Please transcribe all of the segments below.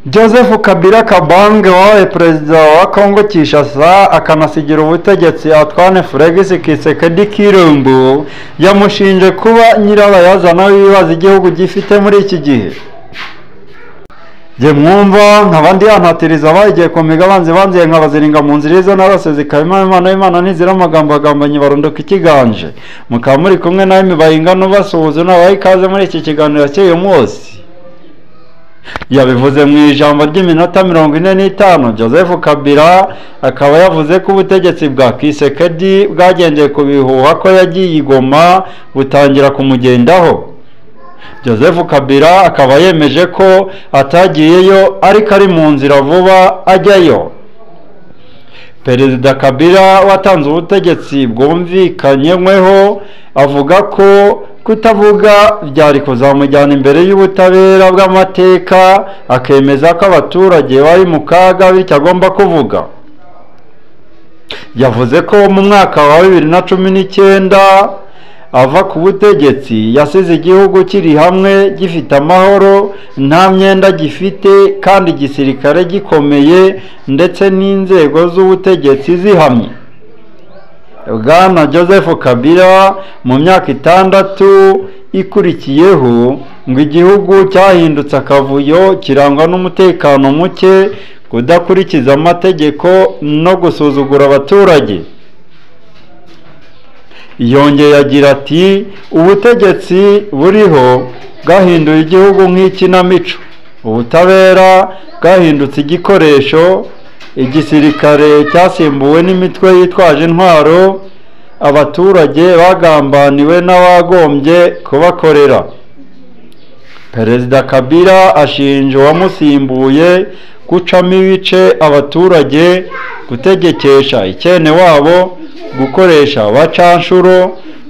Joseph Kabila Kabange wabaye perezida wa Kongo Kinshasa akanasigira ubutegetsi Antoine Félix Tshisekedi Tshilombo yamushinje kuba nyirabayazana w'ibibazo igihugu gifite muri iki gihe. Je mwumva nkabandi yantatiriza bagiye ku migabanzi banziye nkabaziringa mu nzira izo narose zikaba Imana nizira amagambo agambanye barondoka ikiganje mukaba muri kumwe nawe mibayingano basuhuza nabaye ikaze muri iki kiganiro cy'uyu munsi. Yabivuze mu ijambo ry'iminota 45 Joseph Kabila akaba yavuze ko ubutegetsi bwa Tshisekedi bwagendeye ku bihuha ko yagiye Goma butangira kumugendaho. Joseph Kabila akaba yemeje ko atagiyeyo ariko ari mu nzira vuba ajyayo. Perezida Kabila watanze ubutegetsi bwumvikanyweho avuga ko kutavuga byari kuzamujyana imbere y'ubutabera bw'amateka akemeza ko abaturage bari mu kaga bityo agomba kuvuga. Yavuze ko mu mwaka wa 2019 ava ku butegetsi yasize igihugu kiri hamwe gifite amahoro nta myenda gifite kandi igisirikare gikomeye ndetse n'inzego z'ubutegetsi zihamye. Bwana Joseph Kabila mu myaka 6 ikurikiyeho ngo igihugu cyahindutse akavuyo kirangwa n'umutekano muke, kudakurikiza amategeko no gusuzugura abaturage. Yongeye agira ati ubutegetsi buriho bwahinduye igihugu nk'ikinamico, ubutabera bwahindutse igikoresho, igisirikare cyasimbuwe n'imitwe yitwaje intwaro, abaturage bagambaniwe n'abagombye kubakorera. Perezida Kabila ashinja uwamusimbuye gucamo ibice abaturage, gutegekesha icyene wabo, gukoresha abacanshuro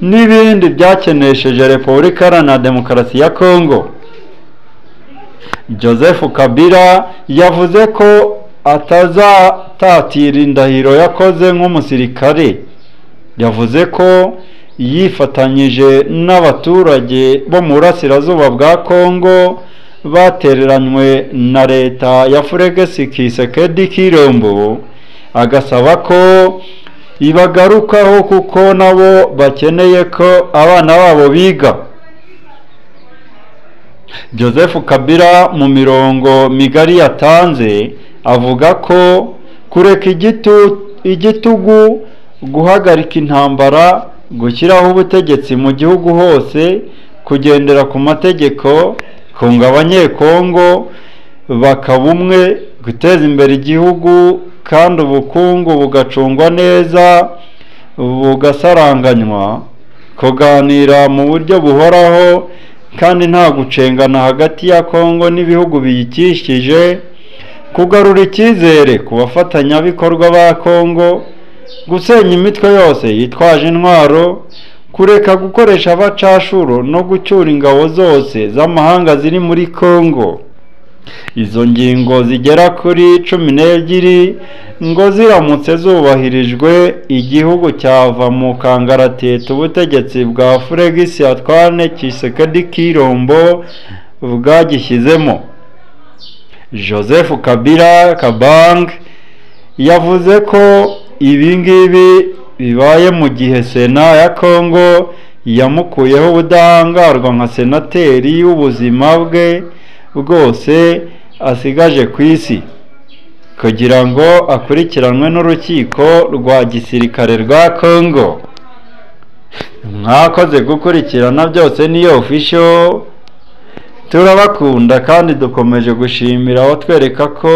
n'ibindi byakenesheje Repubulika Iharanira Demokarasi ya Kongo. Joseph Kabila yavuze ko atazatatira indahiro yakoze nk'umusirikare. Yavuze ko yifatanyije n'abaturage bo mu burasirazuba bwa Kongo batereranywe na leta ya Félix Tshisekedi Tshilombo, agasaba ko ibagarukaho kuko nabo bakeneye ko abana babo biga. Joseph Kabila mu mirongo migari yatanze avuga ko kureka igitugu, guhagarika intambara, gushyiraho ubutegetsi mu gihugu hose, kugendera ku mategeko, kunga abanyekongo bakaba umwe, guteza imbere igihugu kandi ubukungu bugacungwa neza bugasaranganywa, kuganira mu buryo buhoraho kandi nta gucengana hagati ya Kongo n'ibihugu biyikikije, kugarura icyizere ku bafatanyabikorwa ba Kongo, gusenya imitwe yose yitwaje intwaro, kureka gukoresha abacashuro no gucyura ingabo zose z'amahanga ziri muri Kongo. Izo ngingo zigera kuri 12 ngo ziramutse zubahirijwe igihugu cyava mu kangaratete ubutegetsi bwa Félix Antoine Tshisekedi Tshilombo bwagishyizemo. Joseph Kabila Kabange yavuze ko ibi ngibi bibaye mu gihe Sena ya Kongo yamukuyeho ubudahangarwa nka senateri w'ubuzima bwe bwose asigaje ku isi kugira ngo akurikiranwe n'urukiko rwa gisirikare rwa Kongo. Mwakoze gukurikirana byose niyo official, turabakunda kandi dukomeje gushimira aho twereka ko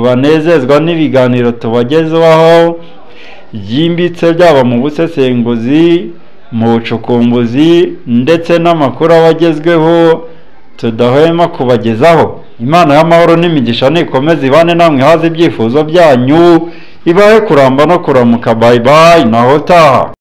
banezezwa n'ibiganiro tubagezaho yimbitse byaba mu busesenguzi, mu bucukumbuzi ndetse n'amakuru abagezweho tudahwema kubagezaho. Imana y'amahoro n'imigisha nikomeze ibane namwe haze ibyifuzo byanyu, ibahe kuramba no kuramuka. Bye bye naho taha.